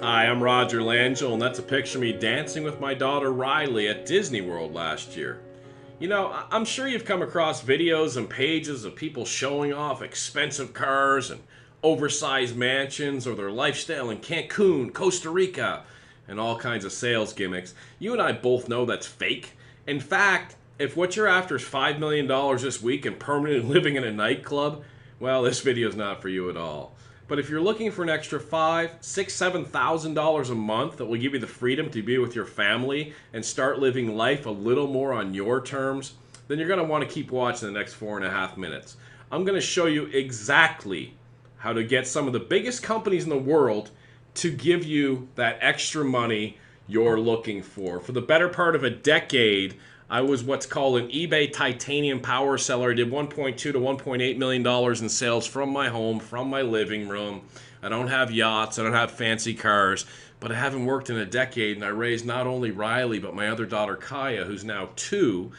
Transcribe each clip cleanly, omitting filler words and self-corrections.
Hi, I'm Roger Langell, and that's a picture of me dancing with my daughter Riley at Disney World last year. You know, I'm sure you've come across videos and pages of people showing off expensive cars and oversized mansions or their lifestyle in Cancun, Costa Rica, and all kinds of sales gimmicks. You and I both know that's fake. In fact, if what you're after is $5 million this week and permanently living in a nightclub, well, this video is not for you at all. But if you're looking for an extra $5, $6, $7,000 a month that will give you the freedom to be with your family and start living life a little more on your terms, then you're going to want to keep watching the next 4.5 minutes. I'm going to show you exactly how to get some of the biggest companies in the world to give you that extra money you're looking for. For the better part of a decade, I was what's called an eBay titanium power seller. I did $1.2 to $1.8 million in sales from my home, from my living room. I don't have yachts, I don't have fancy cars, but I haven't worked in a decade, and I raised not only Riley, but my other daughter Kaya, who's now 2.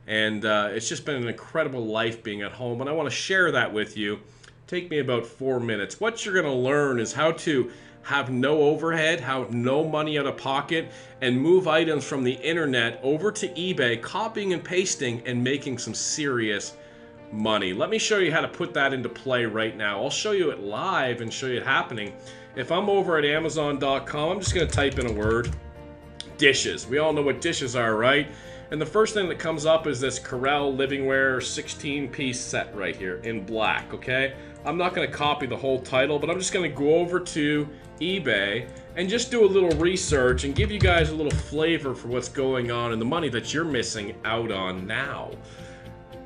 And it's just been an incredible life being at home, and I want to share that with you. Take me about 4 minutes. What you're going to learn is how to have no overhead, have no money out of pocket, and move items from the internet over to eBay, copying and pasting and making some serious money. Let me show you how to put that into play right now. I'll show you it live and show you it happening. If I'm over at Amazon.com, I'm just going to type in a word, dishes. We all know what dishes are, right? And the first thing that comes up is this Corelle Livingware 16-piece set right here in black, okay? I'm not going to copy the whole title, but I'm just going to go over to eBay and just do a little research and give you guys a little flavor for what's going on and the money that you're missing out on now.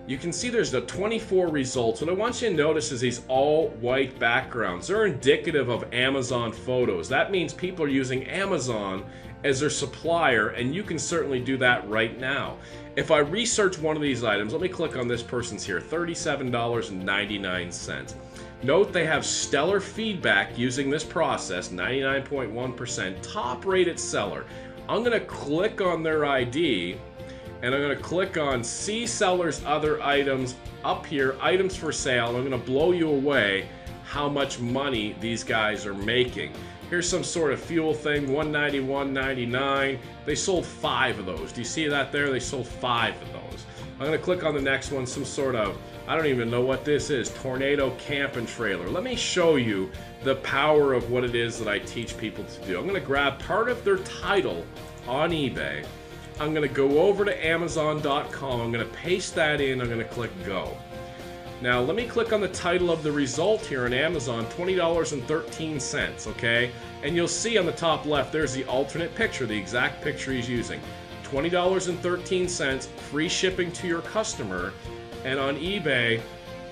You can see there's the 24 results. What I want you to notice is these all white backgrounds. They're indicative of Amazon photos. That means people are using Amazon as their supplier, and you can certainly do that right now. If I research one of these items, let me click on this person's here, $37.99. Note they have stellar feedback using this process, 99.1%, top rated seller. I'm going to click on their ID, and I'm going to click on see seller's other items up here, items for sale. I'm going to blow you away how much money these guys are making. Here's some sort of fuel thing, $191.99. They sold 5 of those. Do you see that there? They sold 5 of those. I'm going to click on the next one, some sort of, I don't even know what this is, Tornado Camping Trailer. Let me show you the power of what it is that I teach people to do. I'm going to grab part of their title on eBay. I'm going to go over to Amazon.com. I'm going to paste that in. I'm going to click Go. Now, let me click on the title of the result here on Amazon, $20.13, okay? And you'll see on the top left, there's the alternate picture, the exact picture he's using. $20.13, free shipping to your customer. And on eBay,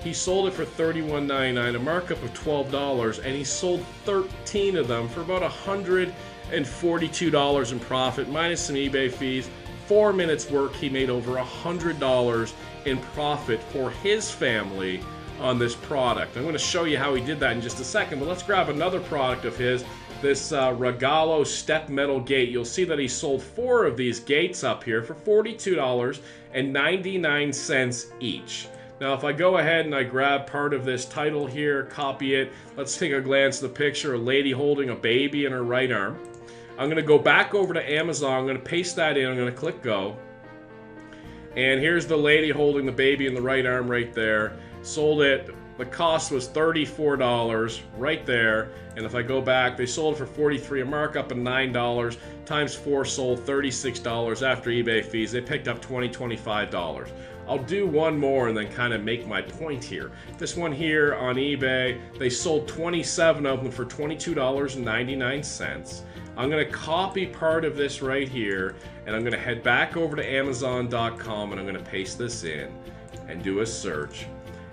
he sold it for $31.99, a markup of $12, and he sold 13 of them for about $142 in profit, minus some eBay fees. 4 minutes work, he made over $100 in profit for his family on this product. I'm going to show you how he did that in just a second, but let's grab another product of his, this Regalo step metal gate. You'll see that he sold 4 of these gates up here for $42.99 each. Now, if I go ahead and I grab part of this title here, copy it, let's take a glance at the picture, a lady holding a baby in her right arm. I'm going to go back over to Amazon, I'm going to paste that in, I'm going to click Go. And here's the lady holding the baby in the right arm right there. Sold it, the cost was $34 right there. And if I go back, they sold it for $43, a markup of $9, times 4 sold $36 after eBay fees. They picked up $20, $25. I'll do one more and then kind of make my point here. This one here on eBay, they sold 27 of them for $22.99. I'm going to copy part of this right here, and I'm going to head back over to Amazon.com, and I'm going to paste this in and do a search.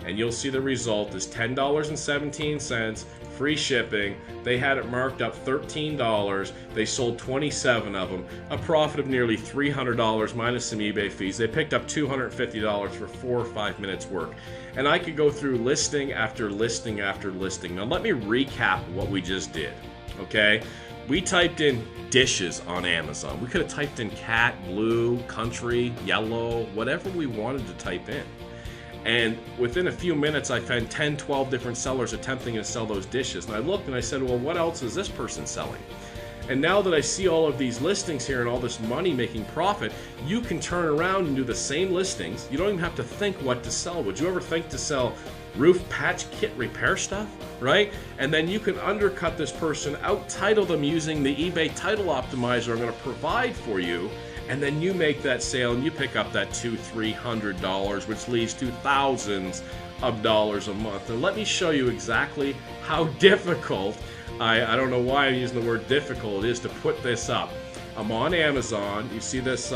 And you'll see the result is $10.17, free shipping. They had it marked up $13. They sold 27 of them, a profit of nearly $300 minus some eBay fees. They picked up $250 for 4 or 5 minutes work. And I could go through listing after listing after listing. Now let me recap what we just did, okay? We typed in dishes on Amazon. We could have typed in cat, blue, country, yellow, whatever we wanted to type in. And within a few minutes, I found 10, 12 different sellers attempting to sell those dishes. And I looked and I said, well, what else is this person selling? And now that I see all of these listings here and all this money making profit, you can turn around and do the same listings. You don't even have to think what to sell. Would you ever think to sell roof patch kit repair stuff, right? And then you can undercut this person, out-title them using the eBay title optimizer I'm going to provide for you, and then you make that sale and you pick up that $200-300, which leads to thousands of dollars a month. And let me show you exactly how difficult, I don't know why I'm using the word difficult, it is to put this up. I'm on Amazon. You see this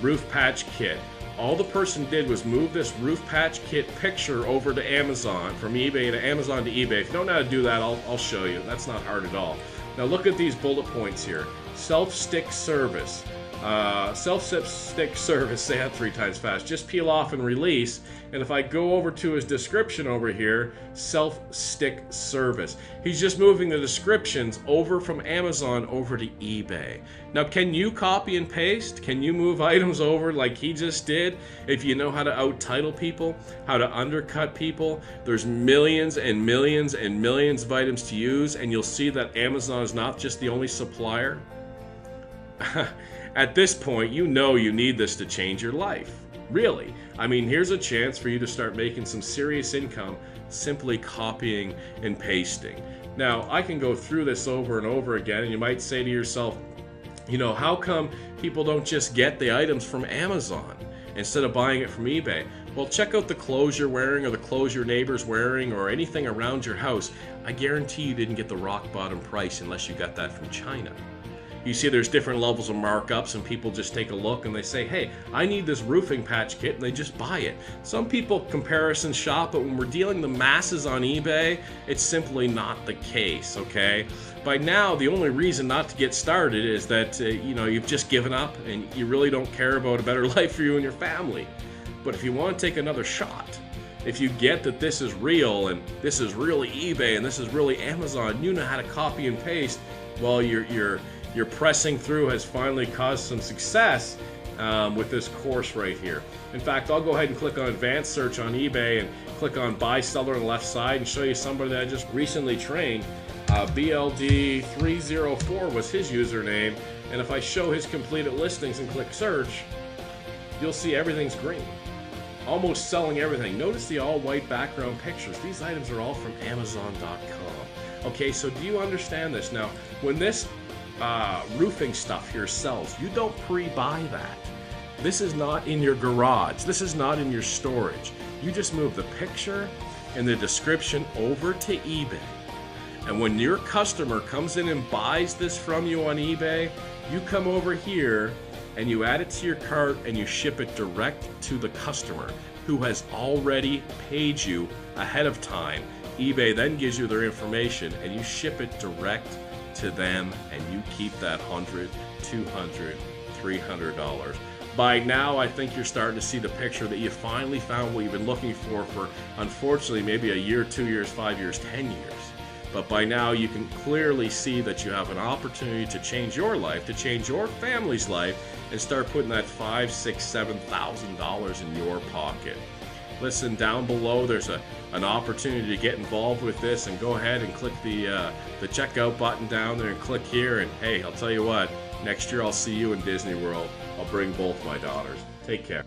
roof patch kit. All the person did was move this roof patch kit picture over to Amazon, from eBay to Amazon to eBay. If you don't know how to do that, I'll show you. That's not hard at all. Now look at these bullet points here. Self-stick service. Self-stick service, say that 3 times fast. Just peel off and release. And if I go over to his description over here, self-stick service. He's just moving the descriptions over from Amazon over to eBay. Now, can you copy and paste? Can you move items over like he just did? If you know how to out-title people, how to undercut people, there's millions and millions and millions of items to use, and you'll see that Amazon is not just the only supplier. At this point, you know you need this to change your life. Really. I mean, here's a chance for you to start making some serious income simply copying and pasting. Now, I can go through this over and over again, and you might say to yourself, you know, how come people don't just get the items from Amazon instead of buying it from eBay? Well, check out the clothes you're wearing or the clothes your neighbor's wearing or anything around your house. I guarantee you didn't get the rock bottom price unless you got that from China. You see there's different levels of markups, and people just take a look and they say, hey, I need this roofing patch kit, and they just buy it. Some people comparison shop, but when we're dealing the masses on eBay, it's simply not the case, okay? By now, the only reason not to get started is that, you know, you've just given up and you really don't care about a better life for you and your family. But if you want to take another shot, if you get that this is real and this is really eBay and this is really Amazon, you know how to copy and paste, well, your pressing through has finally caused some success with this course right here. In fact, I'll go ahead and click on advanced search on eBay and click on buy seller on the left side and show you somebody that I just recently trained. BLD304 was his username, and if I show his completed listings and click search, you'll see everything's green. Almost selling everything. Notice the all white background pictures. These items are all from Amazon.com. Okay, so do you understand this? Now, when this roofing stuff here sells, you don't pre-buy that. This is not in your garage. This is not in your storage. You just move the picture and the description over to eBay. And when your customer comes in and buys this from you on eBay, you come over here and you add it to your cart and you ship it direct to the customer who has already paid you ahead of time. eBay then gives you their information and you ship it direct to them, and you keep that $100, $200, $300. By now, I think you're starting to see the picture that you finally found what you've been looking for unfortunately, maybe a year, 2 years, 5 years, 10 years. But by now, you can clearly see that you have an opportunity to change your life, to change your family's life, and start putting that $5,000, $6,000, $7,000 in your pocket. Listen, down below there's an opportunity to get involved with this, and go ahead and click the checkout button down there and click here, and hey, I'll tell you what, next year I'll see you in Disney World. I'll bring both my daughters. Take care.